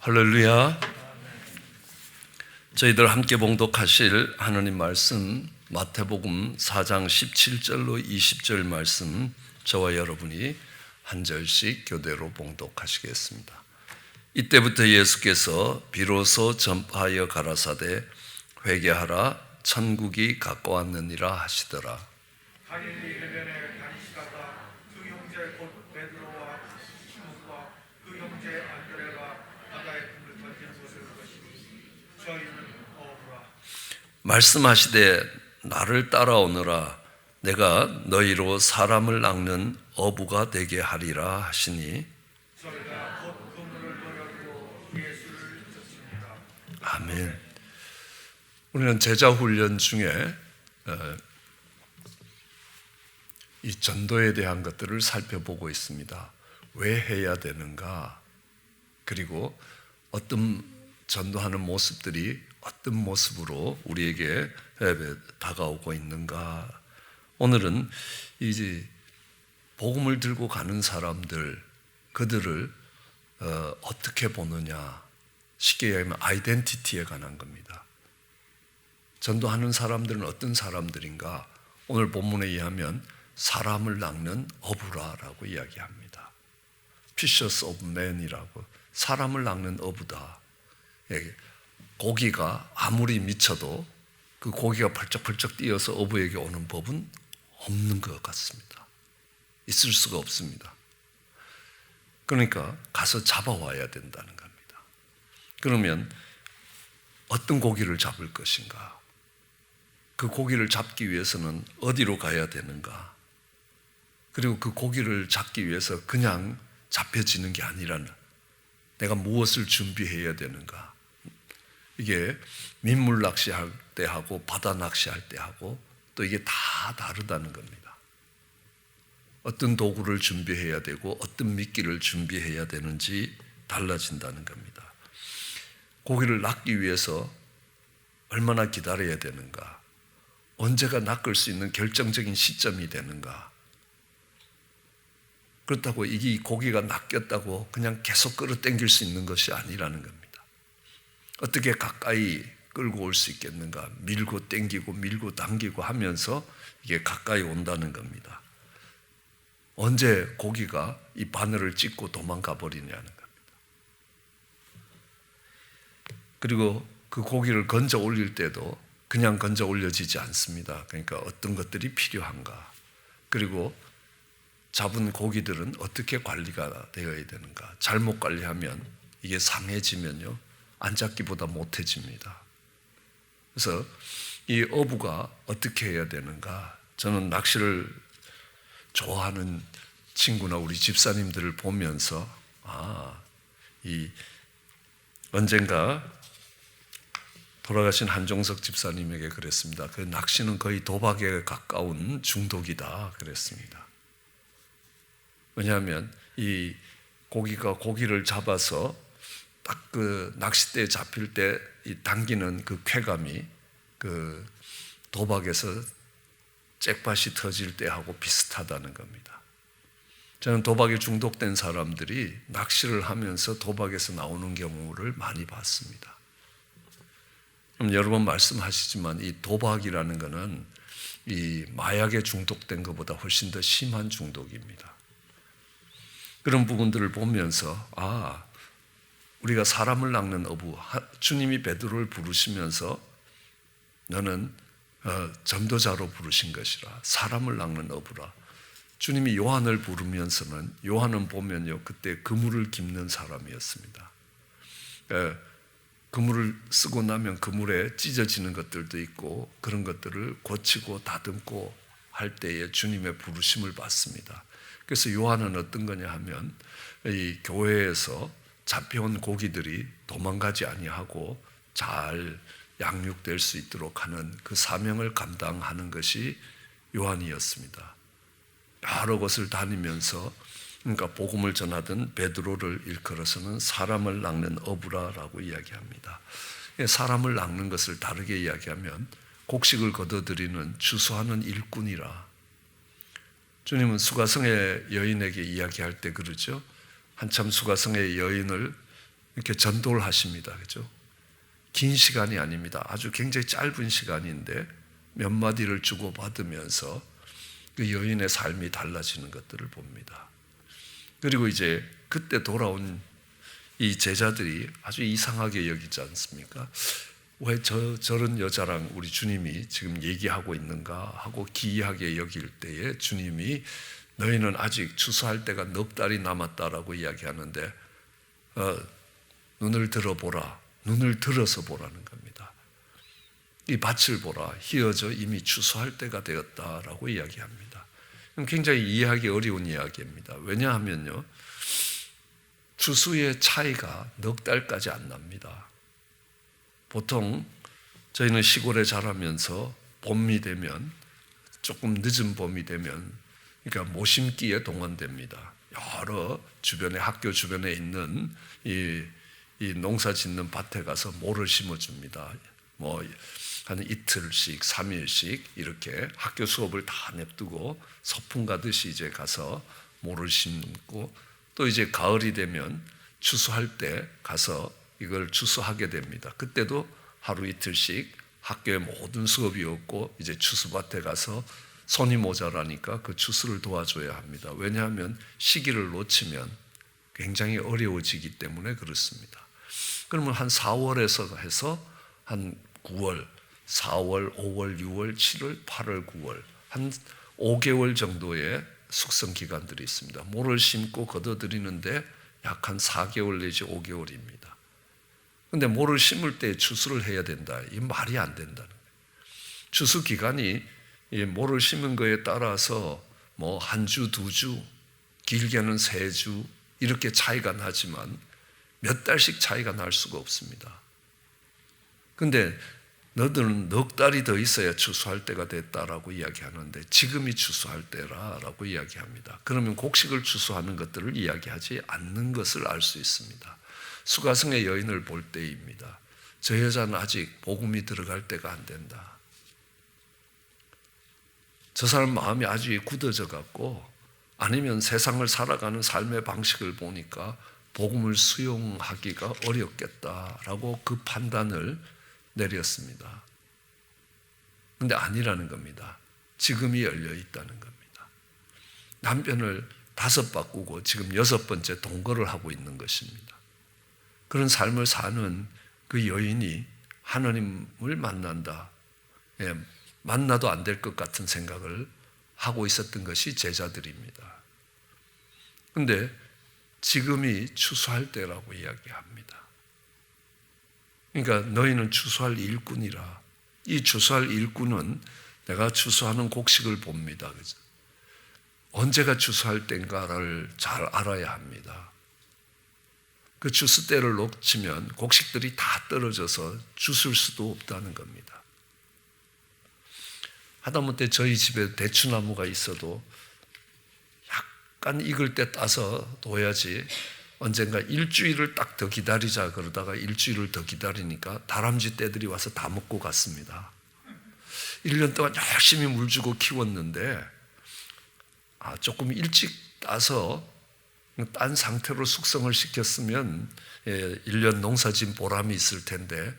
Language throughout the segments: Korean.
할렐루야. 저희들 함께 봉독하실 하나님 말씀 마태복음 4장 17절로 20절 말씀, 저와 여러분이 한 절씩 교대로 봉독하시겠습니다. 이때부터 예수께서 비로소 전파하여 가라사대 회개하라, 천국이 가까웠느니라 하시더라. 갈릴리 해변에 다니시다가 그 형제 곧 베드로와 시몬과 그 형제 안드레가 바다에 불을 던진 곳을 보시니 저희는 어부라. 말씀하시되 나를 따라오너라, 내가 너희로 사람을 낚는 어부가 되게 하리라 하시니 저희가 곧 그물을 내려두고 예수를 쫓습니다. 아멘. 우리는 제자 훈련 중에 이 전도에 대한 것들을 살펴보고 있습니다. 왜 해야 되는가? 그리고 어떤 전도하는 모습들이 어떤 모습으로 우리에게 다가오고 있는가? 오늘은 이제 복음을 들고 가는 사람들, 그들을 어떻게 보느냐, 쉽게 얘기하면 아이덴티티에 관한 겁니다. 전도하는 사람들은 어떤 사람들인가? 오늘 본문에 의하면 사람을 낚는 어부라라고 이야기합니다. Fishers of men이라고, 사람을 낚는 어부다. 고기가 아무리 미쳐도 그 고기가 펄쩍펄쩍 뛰어서 어부에게 오는 법은 없는 것 같습니다. 있을 수가 없습니다. 그러니까 가서 잡아와야 된다는 겁니다. 그러면 어떤 고기를 잡을 것인가? 그 고기를 잡기 위해서는 어디로 가야 되는가? 그리고 그 고기를 잡기 위해서 그냥 잡혀지는 게 아니라 내가 무엇을 준비해야 되는가? 이게 민물 낚시할 때 하고 바다 낚시할 때 하고 또 이게 다 다르다는 겁니다. 어떤 도구를 준비해야 되고 어떤 미끼를 준비해야 되는지 달라진다는 겁니다. 고기를 낚기 위해서 얼마나 기다려야 되는가? 언제가 낚을 수 있는 결정적인 시점이 되는가? 그렇다고 이게 고기가 낚였다고 그냥 계속 끌어당길 수 있는 것이 아니라는 겁니다. 어떻게 가까이 끌고 올 수 있겠는가? 밀고 당기고 밀고 당기고 하면서 이게 가까이 온다는 겁니다. 언제 고기가 이 바늘을 찢고 도망가 버리냐는 겁니다. 그리고 그 고기를 건져 올릴 때도 그냥 건져 올려지지 않습니다. 그러니까 어떤 것들이 필요한가? 그리고 잡은 고기들은 어떻게 관리가 되어야 되는가? 잘못 관리하면 이게 상해지면요, 안 잡기보다 못해집니다. 그래서 이 어부가 어떻게 해야 되는가? 저는 낚시를 좋아하는 친구나 우리 집사님들을 보면서 언젠가 돌아가신 한종석 집사님에게 그랬습니다. 그 낚시는 거의 도박에 가까운 중독이다 그랬습니다. 왜냐하면 이 고기를 잡아서 딱 그 낚싯대에 잡힐 때 이 당기는 그 쾌감이 그 도박에서 잭팟이 터질 때하고 비슷하다는 겁니다. 저는 도박에 중독된 사람들이 낚시를 하면서 도박에서 나오는 경우를 많이 봤습니다. 여러 번 말씀하시지만 이 도박이라는 것은 이 마약에 중독된 것보다 훨씬 더 심한 중독입니다. 그런 부분들을 보면서 우리가 사람을 낚는 어부, 주님이 베드로를 부르시면서 너는 전도자로 부르신 것이라, 사람을 낚는 어부라. 주님이 요한을 부르면서는, 요한은 보면요, 그때 그물을 깁는 사람이었습니다. 그물을 쓰고 나면 그물에 찢어지는 것들도 있고 그런 것들을 고치고 다듬고 할 때에 주님의 부르심을 받습니다. 그래서 요한은 어떤 거냐 하면 이 교회에서 잡혀온 고기들이 도망가지 아니하고 잘 양육될 수 있도록 하는 그 사명을 감당하는 것이 요한이었습니다. 여러 곳을 다니면서, 그러니까 복음을 전하던 베드로를 일컬어서는 사람을 낚는 어부라라고 이야기합니다. 사람을 낚는 것을 다르게 이야기하면 곡식을 거둬들이는 주수하는 일꾼이라. 주님은 수가성의 여인에게 이야기할 때 그러죠. 한참 수가성의 여인을 이렇게 전도를 하십니다. 그죠? 긴 시간이 아닙니다. 아주 굉장히 짧은 시간인데 몇 마디를 주고받으면서 그 여인의 삶이 달라지는 것들을 봅니다. 그리고 이제 그때 돌아온 이 제자들이 아주 이상하게 여기지 않습니까? 왜 저런 여자랑 우리 주님이 지금 얘기하고 있는가 하고 기이하게 여길 때에 주님이 너희는 아직 추수할 때가 넉 달이 남았다라고 이야기하는데 눈을 들어보라. 눈을 들어서 보라는 겁니다. 이 밭을 보라. 희어져 이미 추수할 때가 되었다라고 이야기합니다. 굉장히 이해하기 어려운 이야기입니다. 왜냐하면요, 추수의 차이가 넉 달까지 안 납니다. 보통 저희는 시골에 자라면서 봄이 되면, 조금 늦은 봄이 되면, 그러니까 모심기에 동원됩니다. 여러 주변에, 학교 주변에 있는 이 농사 짓는 밭에 가서 모를 심어줍니다. 한 이틀씩, 3일씩 이렇게 학교 수업을 다 냅두고 소풍 가듯이 이제 가서 모를 심고, 또 이제 가을이 되면 추수할 때 가서 이걸 추수하게 됩니다. 그때도 하루 이틀씩 학교에 모든 수업이 없고 이제 추수밭에 가서 손이 모자라니까 그 추수를 도와줘야 합니다. 왜냐하면 시기를 놓치면 굉장히 어려워지기 때문에 그렇습니다. 그러면 한 4월에서 해서 한 9월, 4월, 5월, 6월, 7월, 8월, 9월 한 5개월 정도의 숙성 기간들이 있습니다. 모를 심고 걷어들이는데 약 한 4개월 내지 5개월입니다. 그런데 모를 심을 때 추수를 해야 된다. 이 말이 안 된다는 거예요. 추수 기간이 모를 심은 거에 따라서 뭐 한 주, 두 주, 길게는 3주 이렇게 차이가 나지만 몇 달씩 차이가 날 수가 없습니다. 그런데 너들은 넉 달이 더 있어야 추수할 때가 됐다라고 이야기하는데 지금이 추수할 때라고 이야기합니다. 그러면 곡식을 추수하는 것들을 이야기하지 않는 것을 알 수 있습니다. 수가성의 여인을 볼 때입니다. 저 여자는 아직 복음이 들어갈 때가 안 된다. 저 사람 마음이 아주 굳어져 갖고, 아니면 세상을 살아가는 삶의 방식을 보니까 복음을 수용하기가 어렵겠다라고 그 판단을 내렸습니다. 그런데 아니라는 겁니다. 지금이 열려 있다는 겁니다. 남편을 5 바꾸고 지금 6번째 동거를 하고 있는 것입니다. 그런 삶을 사는 그 여인이 하나님을 만난다. 만나도 안 될 것 같은 생각을 하고 있었던 것이 제자들입니다. 그런데 지금이 추수할 때라고 이야기합니다. 그러니까 너희는 추수할 일꾼이라. 이 추수할 일꾼은 내가 추수하는 곡식을 봅니다. 그죠? 언제가 추수할 때인가를 잘 알아야 합니다. 그 추수 때를 놓치면 곡식들이 다 떨어져서 주술 수도 없다는 겁니다. 하다못해 저희 집에 대추나무가 있어도 약간 익을 때 따서 둬야지, 언젠가 일주일을 딱 더 기다리자 그러다가 일주일을 더 기다리니까 다람쥐 떼들이 와서 다 먹고 갔습니다. 1년 동안 열심히 물 주고 키웠는데 조금 일찍 따서 딴 상태로 숙성을 시켰으면 1년 농사진 보람이 있을 텐데,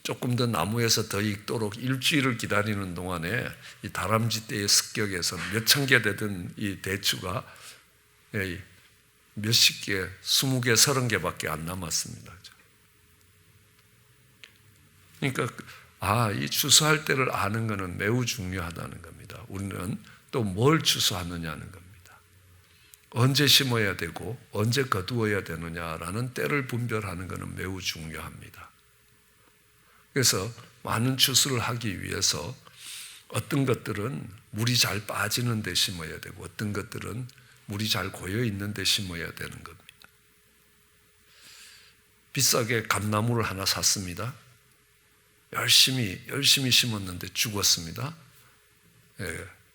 조금 더 나무에서 더 익도록 일주일을 기다리는 동안에 이 다람쥐 떼의 습격에서 몇천 개 되던 이 대추가 몇십 개, 20개, 30개밖에 안 남았습니다. 그러니까 이 추수할 때를 아는 것은 매우 중요하다는 겁니다. 우리는 또 뭘 추수하느냐는 겁니다. 언제 심어야 되고 언제 거두어야 되느냐라는 때를 분별하는 것은 매우 중요합니다. 그래서 많은 추수를 하기 위해서 어떤 것들은 물이 잘 빠지는 데 심어야 되고, 어떤 것들은 물이 잘 고여 있는 데 심어야 되는 겁니다. 비싸게 감나무를 하나 샀습니다. 열심히 심었는데 죽었습니다.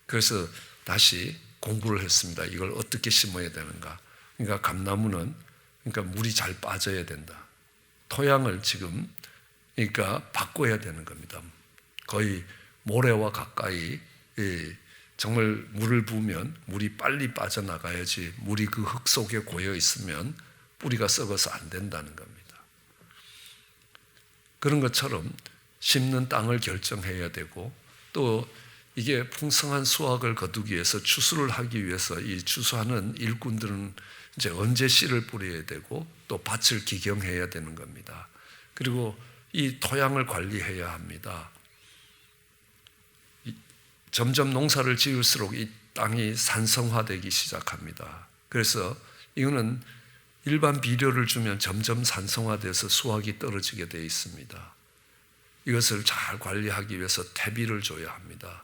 그래서 다시 공부를 했습니다. 이걸 어떻게 심어야 되는가. 그러니까 감나무는 물이 잘 빠져야 된다. 토양을 지금 바꿔야 되는 겁니다. 거의 모래와 가까이 정말 물을 부으면 물이 빨리 빠져나가야지, 물이 그 흙 속에 고여 있으면 뿌리가 썩어서 안 된다는 겁니다. 그런 것처럼 심는 땅을 결정해야 되고, 또 이게 풍성한 수확을 거두기 위해서 추수를 하기 위해서 이 추수하는 일꾼들은 이제 언제 씨를 뿌려야 되고 또 밭을 기경해야 되는 겁니다. 그리고 이 토양을 관리해야 합니다. 점점 농사를 지을수록 이 땅이 산성화되기 시작합니다. 그래서 이거는 일반 비료를 주면 점점 산성화돼서 수확이 떨어지게 되어 있습니다. 이것을 잘 관리하기 위해서 퇴비를 줘야 합니다.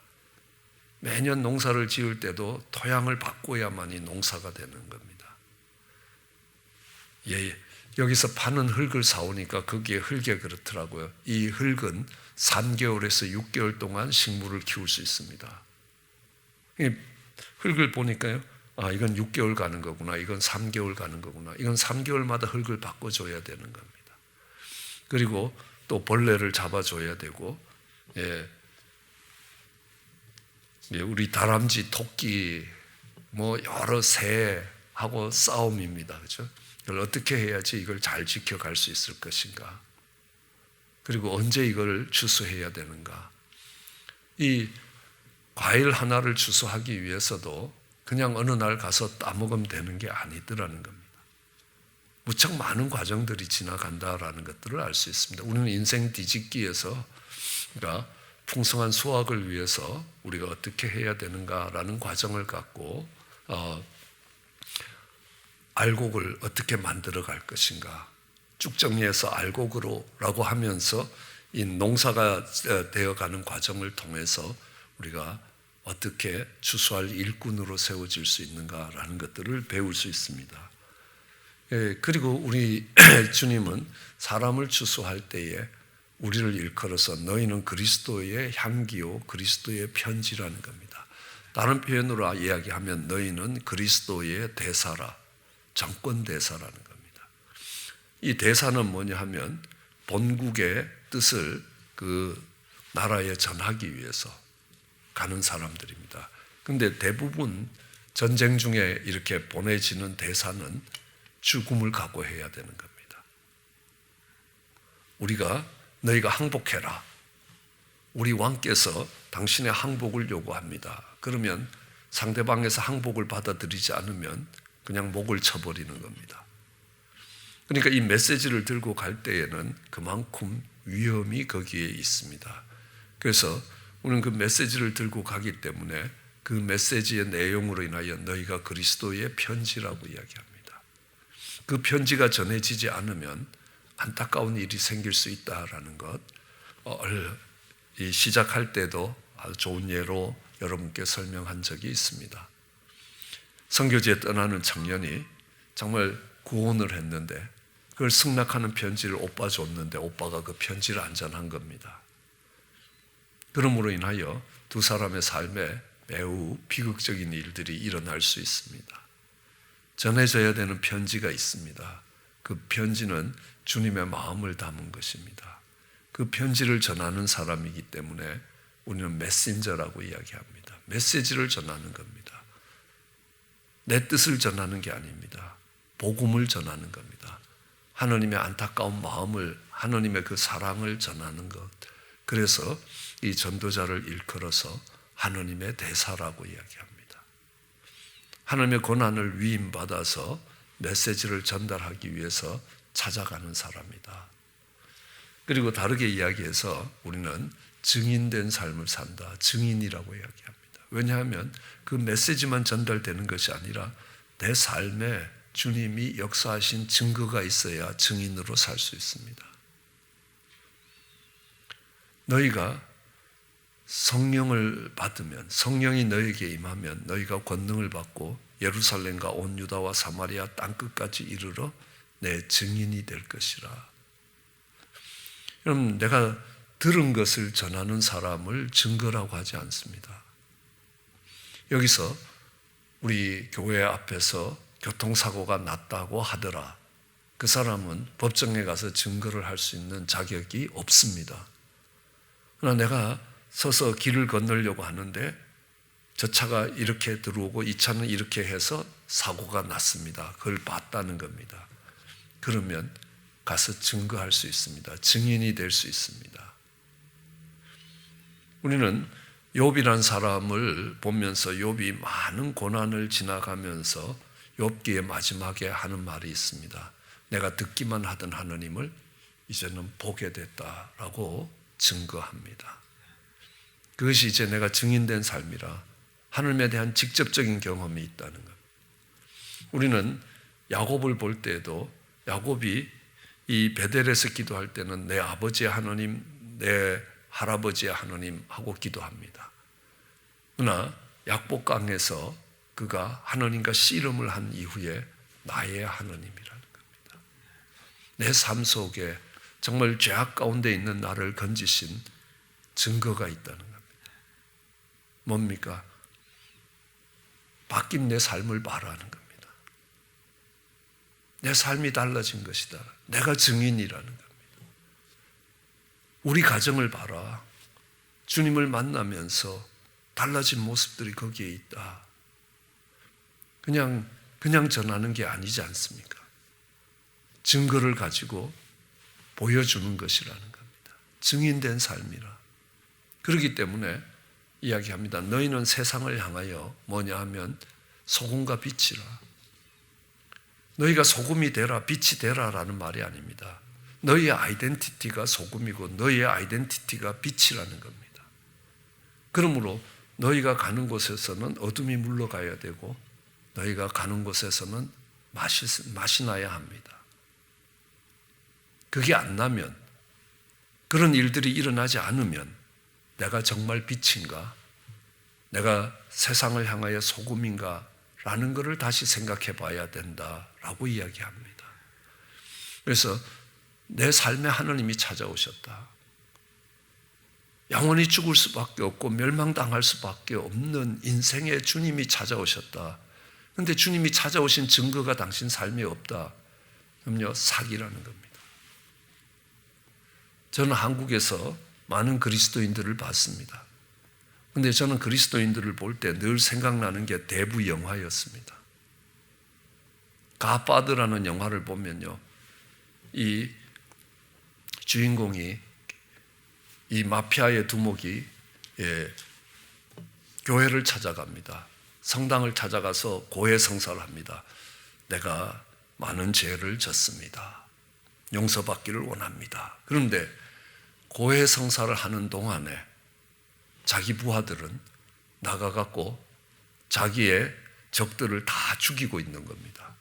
매년 농사를 지을 때도 토양을 바꿔야만이 농사가 되는 겁니다. 예, 여기서 파는 흙을 사오니까 거기에 흙에 그렇더라고요. 이 흙은 3개월에서 6개월 동안 식물을 키울 수 있습니다. 이 흙을 보니까요, 아, 이건 6개월 가는 거구나, 이건 3개월 가는 거구나, 이건 3개월마다 흙을 바꿔줘야 되는 겁니다. 그리고 또 벌레를 잡아줘야 되고, 우리 다람쥐, 토끼, 뭐 여러 새하고 싸움입니다. 그렇죠? 이걸 어떻게 해야지 이걸 잘 지켜갈 수 있을 것인가? 그리고 언제 이걸 추수해야 되는가? 이 과일 하나를 추수하기 위해서도 그냥 어느 날 가서 따먹으면 되는 게 아니더라는 겁니다. 무척 많은 과정들이 지나간다라는 것들을 알 수 있습니다. 우리는 인생 뒤집기에서, 그러니까 풍성한 수확을 위해서 우리가 어떻게 해야 되는가라는 과정을 갖고 알곡을 어떻게 만들어 갈 것인가, 쭉 정리해서 알곡으로라고 하면서 이 농사가 되어가는 과정을 통해서 우리가 어떻게 추수할 일꾼으로 세워질 수 있는가라는 것들을 배울 수 있습니다. 그리고 우리 주님은 사람을 추수할 때에 우리를 일컬어서 너희는 그리스도의 향기요 그리스도의 편지라는 겁니다. 다른 표현으로 이야기하면 너희는 그리스도의 대사라, 정권 대사라는 겁니다. 이 대사는 뭐냐 하면 본국의 뜻을 그 나라에 전하기 위해서 가는 사람들입니다. 그런데 대부분 전쟁 중에 이렇게 보내지는 대사는 죽음을 각오해야 되는 겁니다. 우리가 너희가 항복해라. 우리 왕께서 당신의 항복을 요구합니다. 그러면 상대방에서 항복을 받아들이지 않으면 그냥 목을 쳐버리는 겁니다. 그러니까 이 메시지를 들고 갈 때에는 그만큼 위험이 거기에 있습니다. 그래서 우리는 그 메시지를 들고 가기 때문에 그 메시지의 내용으로 인하여 너희가 그리스도의 편지라고 이야기합니다. 그 편지가 전해지지 않으면 안타까운 일이 생길 수 있다라는 것, 시작할 때도 아주 좋은 예로 여러분께 설명한 적이 있습니다. 선교지에 떠나는 청년이 정말 구원을 했는데 그걸 승낙하는 편지를 오빠 줬는데 오빠가 그 편지를 안 전한 겁니다. 그러므로 인하여 두 사람의 삶에 매우 비극적인 일들이 일어날 수 있습니다. 전해져야 되는 편지가 있습니다. 그 편지는 주님의 마음을 담은 것입니다. 그 편지를 전하는 사람이기 때문에 우리는 메신저라고 이야기합니다. 메시지를 전하는 겁니다. 내 뜻을 전하는 게 아닙니다. 복음을 전하는 겁니다. 하나님의 안타까운 마음을, 하나님의 그 사랑을 전하는 것. 그래서 이 전도자를 일컬어서 하나님의 대사라고 이야기합니다. 하나님의 고난을 위임받아서 메시지를 전달하기 위해서 찾아가는 사람이다. 그리고 다르게 이야기해서 우리는 증인된 삶을 산다. 증인이라고 이야기합니다. 왜냐하면 그 메시지만 전달되는 것이 아니라 내 삶에 주님이 역사하신 증거가 있어야 증인으로 살 수 있습니다. 너희가 성령을 받으면, 성령이 너에게 임하면 너희가 권능을 받고 예루살렘과 온 유다와 사마리아 땅끝까지 이르러 내 증인이 될 것이라. 그럼 내가 들은 것을 전하는 사람을 증거라고 하지 않습니다. 여기서 우리 교회 앞에서 교통사고가 났다고 하더라. 그 사람은 법정에 가서 증거를 할 수 있는 자격이 없습니다. 그러나 내가 서서 길을 건너려고 하는데 저 차가 이렇게 들어오고 이 차는 이렇게 해서 사고가 났습니다. 그걸 봤다는 겁니다. 그러면 가서 증거할 수 있습니다. 증인이 될 수 있습니다. 우리는 욥이라는 사람을 보면서 욥이 많은 고난을 지나가면서 욥기의 마지막에 하는 말이 있습니다. 내가 듣기만 하던 하느님을 이제는 보게 됐다라고 증거합니다. 그것이 이제 내가 증인된 삶이라 하느님에 대한 직접적인 경험이 있다는 것. 우리는 야곱을 볼 때에도 야곱이 이 베델에서 기도할 때는 내 아버지의 하느님, 내 할아버지의 하느님 하고 기도합니다. 그러나 약복강에서 그가 하느님과 씨름을 한 이후에 나의 하느님이라는 겁니다. 내 삶 속에 정말 죄악 가운데 있는 나를 건지신 증거가 있다는 겁니다. 뭡니까? 바뀐 내 삶을 말하는 겁니다. 내 삶이 달라진 것이다. 내가 증인이라는 겁니다. 우리 가정을 봐라. 주님을 만나면서 달라진 모습들이 거기에 있다. 그냥 전하는 게 아니지 않습니까? 증거를 가지고 보여주는 것이라는 겁니다. 증인된 삶이라. 그렇기 때문에 이야기합니다. 너희는 세상을 향하여 뭐냐 하면 소금과 빛이라. 너희가 소금이 되라, 빛이 되라라는 말이 아닙니다. 너희의 아이덴티티가 소금이고 너희의 아이덴티티가 빛이라는 겁니다. 그러므로 너희가 가는 곳에서는 어둠이 물러가야 되고 너희가 가는 곳에서는 맛이 나야 합니다. 그게 안 나면, 그런 일들이 일어나지 않으면 내가 정말 빛인가? 내가 세상을 향하여 소금인가? 라는 것을 다시 생각해 봐야 된다라고 이야기합니다. 그래서 내 삶에 하느님이 찾아오셨다. 영원히 죽을 수밖에 없고 멸망당할 수밖에 없는 인생에 주님이 찾아오셨다. 그런데 주님이 찾아오신 증거가 당신 삶에 없다. 그럼요, 사기라는 겁니다. 저는 한국에서 많은 그리스도인들을 봤습니다. 그런데 저는 그리스도인들을 볼 때 늘 생각나는 게 대부 영화였습니다. 갓파더라는 영화를 보면요, 이 주인공이 이 마피아의 두목이 교회를 찾아갑니다. 성당을 찾아가서 고해성사를 합니다. 내가 많은 죄를 졌습니다. 용서받기를 원합니다. 그런데 고해성사를 하는 동안에 자기 부하들은 나가갖고 자기의 적들을 다 죽이고 있는 겁니다.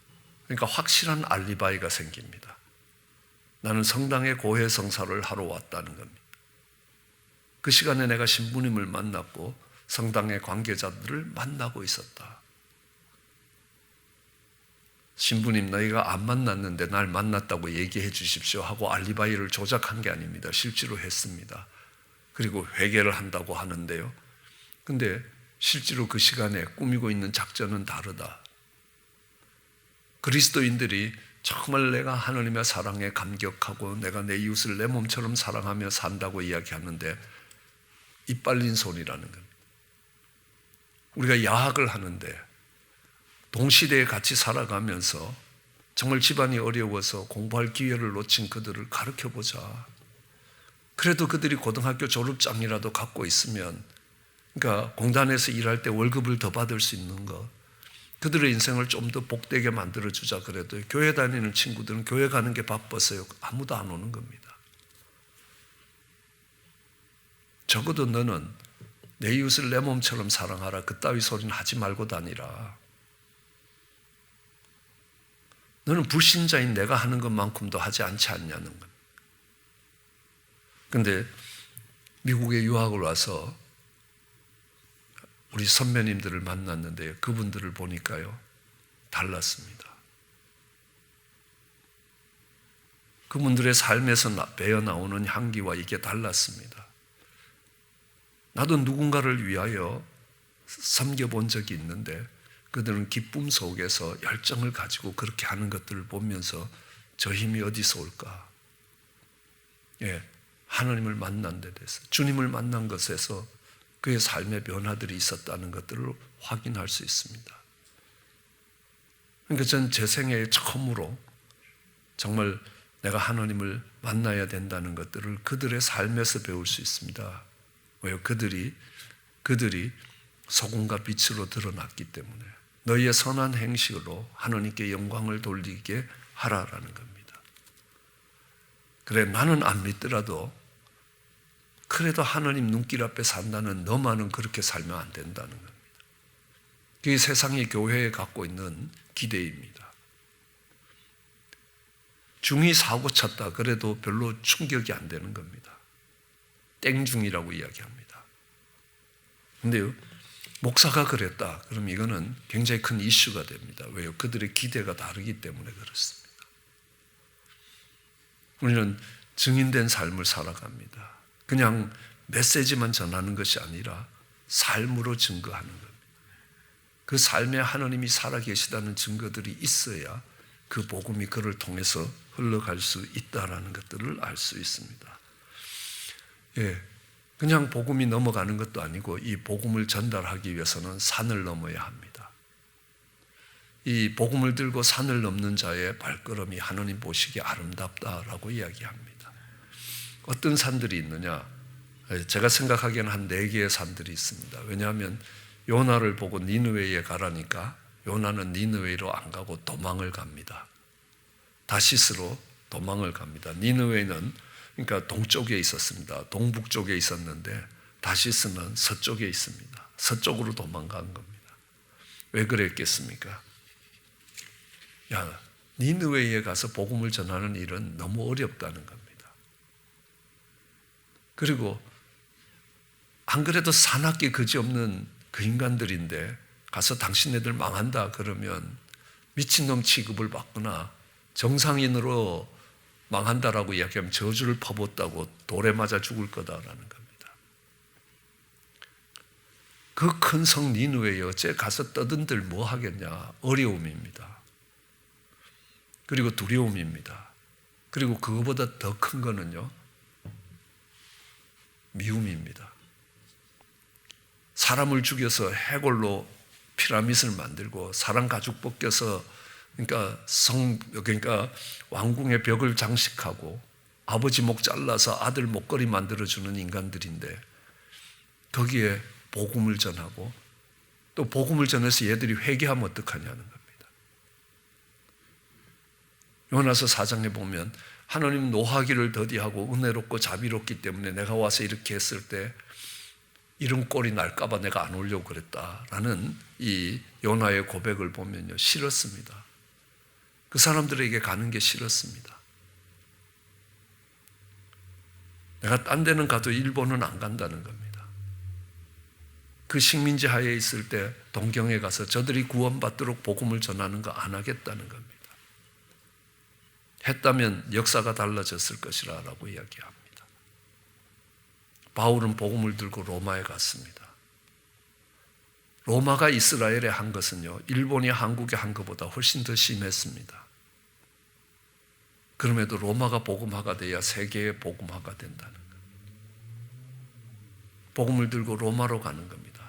그러니까 확실한 알리바이가 생깁니다. 나는 성당에 고해성사를 하러 왔다는 겁니다. 그 시간에 내가 신부님을 만났고 성당의 관계자들을 만나고 있었다. 신부님, 너희가 안 만났는데 날 만났다고 얘기해 주십시오 하고 알리바이를 조작한 게 아닙니다. 실제로 했습니다. 그리고 회개를 한다고 하는데요. 근데 실제로 그 시간에 꾸미고 있는 작전은 다르다. 그리스도인들이 정말 내가 하나님의 사랑에 감격하고 내가 내 이웃을 내 몸처럼 사랑하며 산다고 이야기하는데 이빨린 손이라는 겁니다. 우리가 야학을 하는데 동시대에 같이 살아가면서 정말 집안이 어려워서 공부할 기회를 놓친 그들을 가르쳐보자. 그래도 그들이 고등학교 졸업장이라도 갖고 있으면, 그러니까 공단에서 일할 때 월급을 더 받을 수 있는 것, 그들의 인생을 좀 더 복되게 만들어주자. 그래도 교회 다니는 친구들은 교회 가는 게 바빠서요, 아무도 안 오는 겁니다. 적어도 너는 내 이웃을 내 몸처럼 사랑하라. 그따위 소리는 하지 말고 다니라. 너는 불신자인 내가 하는 것만큼도 하지 않지 않냐는 겁니다. 그런데 미국에 유학을 와서 우리 선배님들을 만났는데 그분들을 보니까요, 달랐습니다. 그분들의 삶에서 배어 나오는 향기와 이게 달랐습니다. 나도 누군가를 위하여 섬겨본 적이 있는데 그들은 기쁨 속에서 열정을 가지고 그렇게 하는 것들을 보면서 저 힘이 어디서 올까? 하나님을 만난 데 대해서, 주님을 만난 것에서 그의 삶의 변화들이 있었다는 것들을 확인할 수 있습니다. 그러니까 전 제 생애에 처음으로 정말 내가 하나님을 만나야 된다는 것들을 그들의 삶에서 배울 수 있습니다. 왜요? 그들이 소금과 빛으로 드러났기 때문에 너희의 선한 행실로 하나님께 영광을 돌리게 하라라는 겁니다. 그래, 나는 안 믿더라도 그래도 하나님 눈길 앞에 산다는 너만은 그렇게 살면 안 된다는 겁니다. 그게 세상의 교회에 갖고 있는 기대입니다. 중이 사고 쳤다 그래도 별로 충격이 안 되는 겁니다. 땡중이라고 이야기합니다. 그런데요, 목사가 그랬다 그럼 이거는 굉장히 큰 이슈가 됩니다. 왜요? 그들의 기대가 다르기 때문에 그렇습니다. 우리는 증인된 삶을 살아갑니다. 그냥 메시지만 전하는 것이 아니라 삶으로 증거하는 겁니다. 그 삶에 하나님이 살아계시다는 증거들이 있어야 그 복음이 그를 통해서 흘러갈 수 있다는 것들을 알 수 있습니다. 예, 그냥 복음이 넘어가는 것도 아니고 이 복음을 전달하기 위해서는 산을 넘어야 합니다. 이 복음을 들고 산을 넘는 자의 발걸음이 하나님 보시기에 아름답다라고 이야기합니다. 어떤 산들이 있느냐? 제가 생각하기에는 한 4개의 산들이 있습니다. 왜냐하면 요나를 보고 니느웨에 가라니까 요나는 니느웨로 안 가고 도망을 갑니다. 다시스로 도망을 갑니다. 니느웨는 그러니까 동쪽에 있었습니다. 동북쪽에 있었는데 다시스는 서쪽에 있습니다. 서쪽으로 도망간 겁니다. 왜 그랬겠습니까? 니느웨에 가서 복음을 전하는 일은 너무 어렵다는 겁니다. 그리고 안 그래도 사납게 그지없는 그 인간들인데 가서 당신네들 망한다 그러면 미친놈 취급을 받거나 정상인으로 망한다라고 이야기하면 저주를 퍼붓다고 돌에 맞아 죽을 거다라는 겁니다. 그 큰 성 니느웨에 어째 가서 떠든들 뭐 하겠냐? 어려움입니다. 그리고 두려움입니다. 그리고 그거보다 더 큰 거는요, 미움입니다. 사람을 죽여서 해골로 피라밋을 만들고 사람 가죽 벗겨서 그러니까 왕궁의 벽을 장식하고 아버지 목 잘라서 아들 목걸이 만들어주는 인간들인데 거기에 복음을 전하고 또 복음을 전해서 얘들이 회개하면 어떡하냐는 겁니다. 요나서 4장에 보면 하나님 노하기를 더디하고 은혜롭고 자비롭기 때문에 내가 와서 이렇게 했을 때 이런 꼴이 날까 봐 내가 안 오려고 그랬다라는 이 요나의 고백을 보면요, 싫었습니다. 그 사람들에게 가는 게 싫었습니다. 내가 딴 데는 가도 일본은 안 간다는 겁니다. 그 식민지 하에 있을 때 동경에 가서 저들이 구원받도록 복음을 전하는 거 안 하겠다는 겁니다. 했다면 역사가 달라졌을 것이라고 이야기합니다. 바울은 복음을 들고 로마에 갔습니다. 로마가 이스라엘에 한 것은요, 일본이 한국에 한 것보다 훨씬 더 심했습니다. 그럼에도 로마가 복음화가 돼야 세계의 복음화가 된다는 것. 복음을 들고 로마로 가는 겁니다.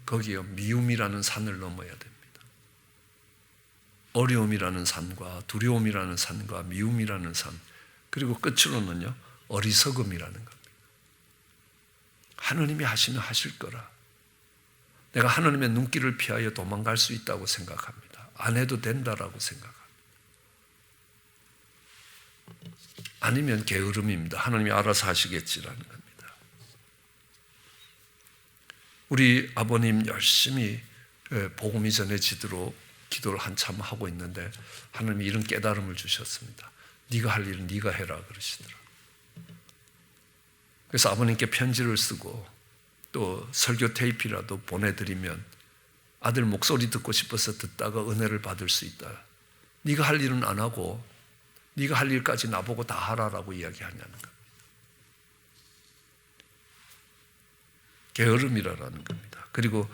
거기에 미움이라는 산을 넘어야 됩니다. 어려움이라는 산과 두려움이라는 산과 미움이라는 산, 그리고 끝으로는요, 어리석음이라는 겁니다. 하나님이 하시면 하실 거라. 내가 하나님의 눈길을 피하여 도망갈 수 있다고 생각합니다. 안 해도 된다라고 생각합니다. 아니면 게으름입니다. 하나님이 알아서 하시겠지라는 겁니다. 우리 아버님 열심히 복음이 전해지도록 기도를 한참 하고 있는데 하나님이 이런 깨달음을 주셨습니다. 네가 할 일은 네가 해라 그러시더라고요. 그래서 아버님께 편지를 쓰고 또 설교 테이프라도 보내드리면 아들 목소리 듣고 싶어서 듣다가 은혜를 받을 수 있다. 네가 할 일은 안 하고 네가 할 일까지 나보고 다 하라라고 이야기하냐는 겁니다. 게으름이라는 겁니다. 그리고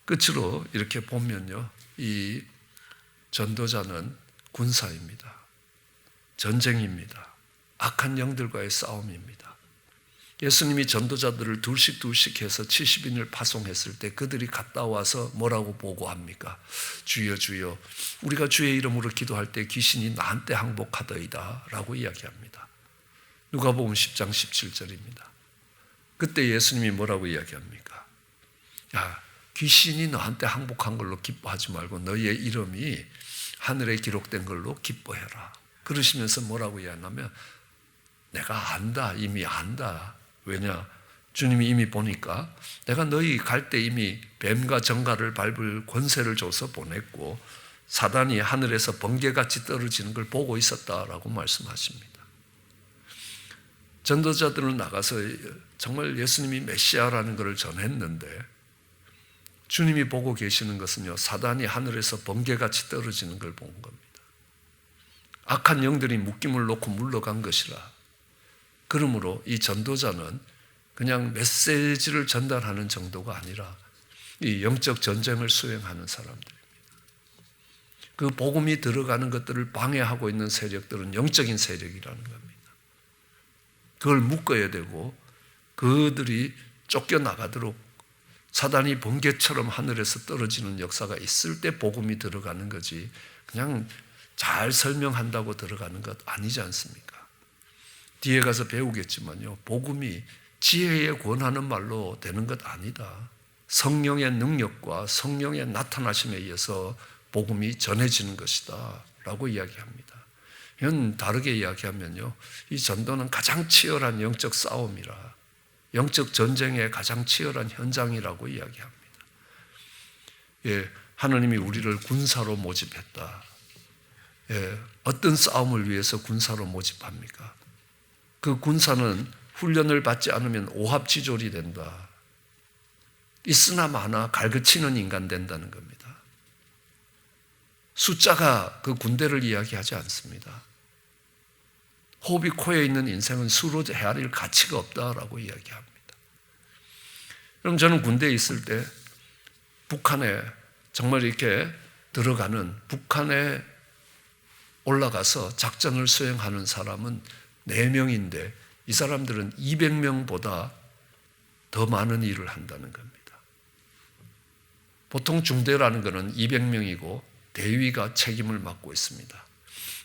끝으로 이렇게 보면요, 이 전도자는 군사입니다. 전쟁입니다. 악한 영들과의 싸움입니다. 예수님이 전도자들을 둘씩 해서 70인을 파송했을 때 그들이 갔다 와서 뭐라고 보고합니까? 주여 주여 우리가 주의 이름으로 기도할 때 귀신이 나한테 항복하더이다 라고 이야기합니다. 누가복음 10장 17절입니다. 그때 예수님이 뭐라고 이야기합니까? 야, 귀신이 너한테 항복한 걸로 기뻐하지 말고 너희의 이름이 하늘에 기록된 걸로 기뻐해라. 그러시면서 뭐라고 이야기하냐면 내가 안다, 이미 안다. 왜냐? 주님이 이미 보니까 내가 너희 갈 때 이미 뱀과 정갈을 밟을 권세를 줘서 보냈고 사단이 하늘에서 번개같이 떨어지는 걸 보고 있었다라고 말씀하십니다. 전도자들은 나가서 정말 예수님이 메시아라는 것을 전했는데 주님이 보고 계시는 것은요, 사단이 하늘에서 번개같이 떨어지는 걸 본 겁니다. 악한 영들이 묶임을 놓고 물러간 것이라. 그러므로 이 전도자는 그냥 메시지를 전달하는 정도가 아니라 이 영적 전쟁을 수행하는 사람들입니다. 그 복음이 들어가는 것들을 방해하고 있는 세력들은 영적인 세력이라는 겁니다. 그걸 묶어야 되고 그들이 쫓겨나가도록 사단이 번개처럼 하늘에서 떨어지는 역사가 있을 때 복음이 들어가는 거지 그냥 잘 설명한다고 들어가는 것 아니지 않습니까? 뒤에 가서 배우겠지만요, 복음이 지혜에 권하는 말로 되는 것 아니다. 성령의 능력과 성령의 나타나심에 의해서 복음이 전해지는 것이다 라고 이야기합니다. 이건 다르게 이야기하면요, 이 전도는 가장 치열한 영적 싸움이라, 영적 전쟁의 가장 치열한 현장이라고 이야기합니다. 예, 하나님이 우리를 군사로 모집했다. 예, 어떤 싸움을 위해서 군사로 모집합니까? 그 군사는 훈련을 받지 않으면 오합지졸이 된다. 있으나 마나 갈그치는 인간 된다는 겁니다. 숫자가 그 군대를 이야기하지 않습니다. 호흡이 코에 있는 인생은 수로 헤아릴 가치가 없다라고 이야기합니다. 그럼 저는 군대에 있을 때 북한에 정말 이렇게 들어가는, 북한에 올라가서 작전을 수행하는 사람은 4명인데 이 사람들은 200명보다 더 많은 일을 한다는 겁니다. 보통 중대라는 것은 200명이고 대위가 책임을 맡고 있습니다.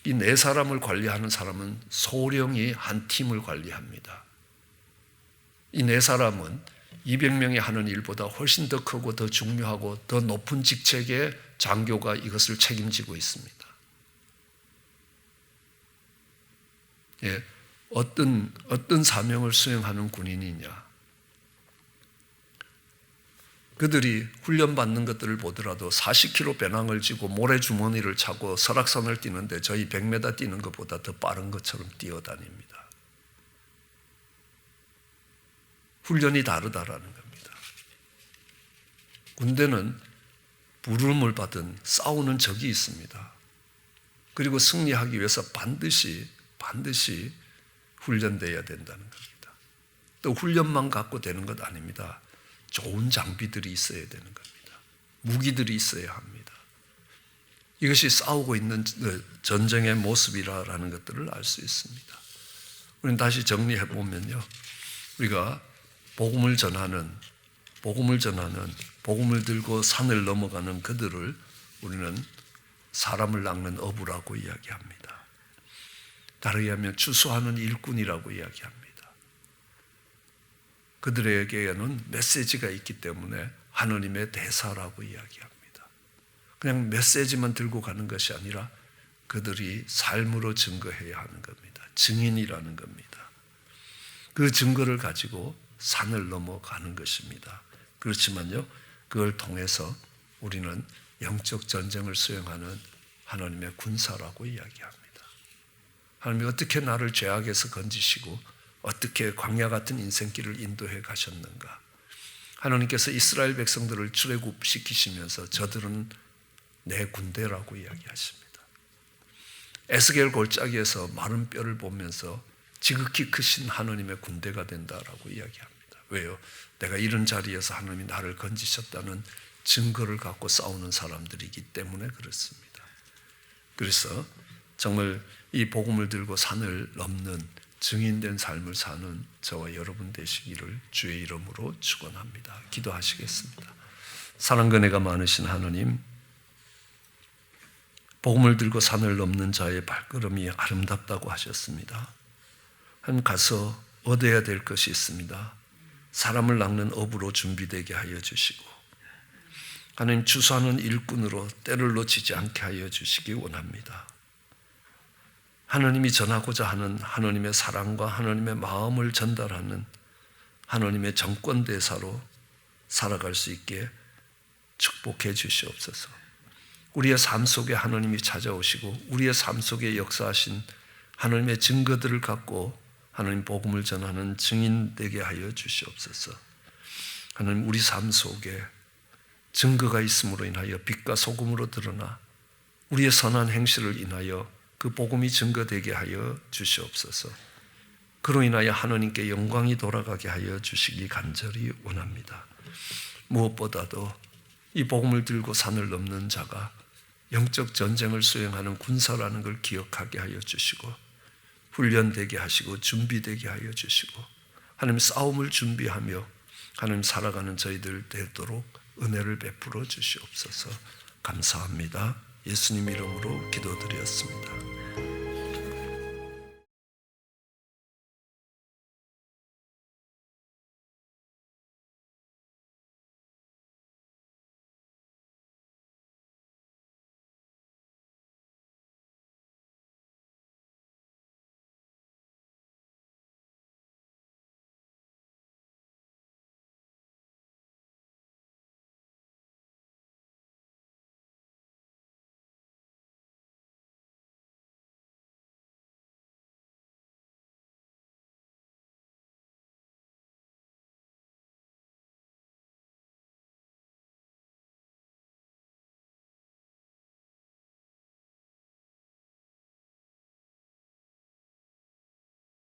이 4사람을 관리하는 사람은 소령이 한 팀을 관리합니다. 이 4사람은 200명이 하는 일보다 훨씬 더 크고 더 중요하고 더 높은 직책의 장교가 이것을 책임지고 있습니다. 예, 어떤 사명을 수행하는 군인이냐? 그들이 훈련받는 것들을 보더라도 40kg 배낭을 지고 모래주머니를 차고 설악산을 뛰는데 저희 100m 뛰는 것보다 더 빠른 것처럼 뛰어다닙니다. 훈련이 다르다라는 겁니다. 군대는 부름을 받은 싸우는 적이 있습니다. 그리고 승리하기 위해서 반드시 훈련되어야 된다는 겁니다. 또 훈련만 갖고 되는 것 아닙니다. 좋은 장비들이 있어야 되는 겁니다. 무기들이 있어야 합니다. 이것이 싸우고 있는 전쟁의 모습이라는 것들을 알 수 있습니다. 우리는 다시 정리해 보면요, 우리가 복음을 전하는, 복음을 들고 산을 넘어가는 그들을 우리는 사람을 낚는 어부라고 이야기합니다. 다르게 하면 추수하는 일꾼이라고 이야기합니다. 그들에게는 메시지가 있기 때문에 하느님의 대사라고 이야기합니다. 그냥 메시지만 들고 가는 것이 아니라 그들이 삶으로 증거해야 하는 겁니다. 증인이라는 겁니다. 그 증거를 가지고 산을 넘어가는 것입니다. 그렇지만요, 그걸 통해서 우리는 영적 전쟁을 수행하는 하나님의 군사라고 이야기합니다. 하나님이 어떻게 나를 죄악에서 건지시고 어떻게 광야 같은 인생길을 인도해 가셨는가? 하나님께서 이스라엘 백성들을 출애굽시키시면서 저들은 내 군대라고 이야기하십니다. 에스겔 골짜기에서 마른 뼈를 보면서 지극히 크신 하나님의 군대가 된다라고 이야기합니다. 왜요? 내가 이런 자리에서 하나님이 나를 건지셨다는 증거를 갖고 싸우는 사람들이기 때문에 그렇습니다. 그래서 정말 이 복음을 들고 산을 넘는 증인된 삶을 사는 저와 여러분 되시기를 주의 이름으로 축원합니다. 기도하시겠습니다. 사랑과 은혜가 많으신 하나님, 복음을 들고 산을 넘는 자의 발걸음이 아름답다고 하셨습니다. 한 가서 얻어야 될 것이 있습니다. 사람을 낚는 어부로 준비되게 하여 주시고, 하나님 주소하는 일꾼으로 때를 놓치지 않게 하여 주시기 원합니다. 하나님이 전하고자 하는 하나님의 사랑과 하나님의 마음을 전달하는 하나님의 정권대사로 살아갈 수 있게 축복해 주시옵소서. 우리의 삶 속에 하나님이 찾아오시고 우리의 삶 속에 역사하신 하나님의 증거들을 갖고 하나님 복음을 전하는 증인 되게 하여 주시옵소서. 하나님 우리 삶 속에 증거가 있음으로 인하여 빛과 소금으로 드러나 우리의 선한 행실을 인하여 그 복음이 증거되게 하여 주시옵소서. 그로 인하여 하나님께 영광이 돌아가게 하여 주시기 간절히 원합니다. 무엇보다도 이 복음을 들고 산을 넘는 자가 영적 전쟁을 수행하는 군사라는 걸 기억하게 하여 주시고, 훈련되게 하시고 준비되게 하여 주시고, 하나님 싸움을 준비하며 하나님 살아가는 저희들 되도록 은혜를 베풀어 주시옵소서. 감사합니다. 예수님 이름으로 기도드렸습니다.